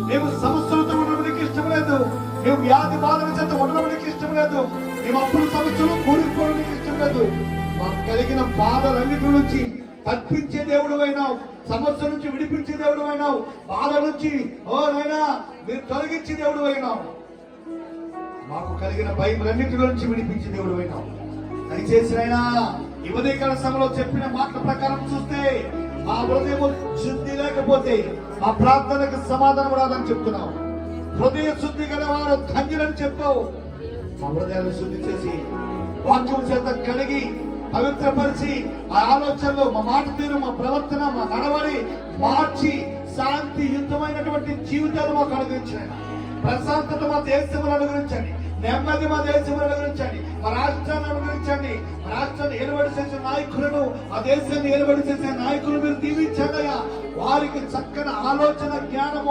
మేము సమస్యలతో ఉండడం నీకు ఇష్టం లేదు. మేము వ్యాధి బాధల చేత ఉండడం నీకు ఇష్టం లేదు. మేము అప్పుల సమస్యలు కూరుకోవడం నీకు ఇష్టం లేదు. మాకు కలిగిన బాధలన్నిటి నుంచి తప్పించే దేవుడు అయినావు, సమస్య నుంచి విడిపించే దేవుడు అయినావు, బాధ నుంచి ఓ నైనా మీరు తొలగించే దేవుడు అయినావు, మాకు కలిగిన భయములన్నిటి నుంచి విడిపించే దేవుడు అయినావు. దయచేసి అయినా ఈ ఉదయకాల సమయంలో చెప్పిన మాటల ప్రకారం చూస్తే మా హృదయం శుద్ధి లేకపోతే మా ప్రార్థనకు సమాధానం రాదని చెప్తున్నావు. హృదయ శుద్ధి గల వారు ధన్యులని చెప్పావు. మా హృదయాన్ని శుద్ధి చేసి వాక్యం చేత కడిగి పవిత్రపరిచి ఆ ఆలోచనలు, మా మాట తీరు, మా ప్రవర్తన, మా నడవడి మార్చి శాంతియుతమైనటువంటి జీవితాలు మాకు అనుగ్రహించండి. ప్రశాంతత మా దేశంలో అనుగ్రహించండి. నెమ్మది మా దేశంలో అనుగ్రహించండి. మా రాష్ట్రాన్ని అనుగ్రహించండి. మా రాష్ట్రాన్ని ఏలుబడి చేసే నాయకులను, ఆ దేశాన్ని ఏలుబడి చేసే నాయకులు మీరు దీవించండి. వారికి చక్కని ఆలోచన, జ్ఞానము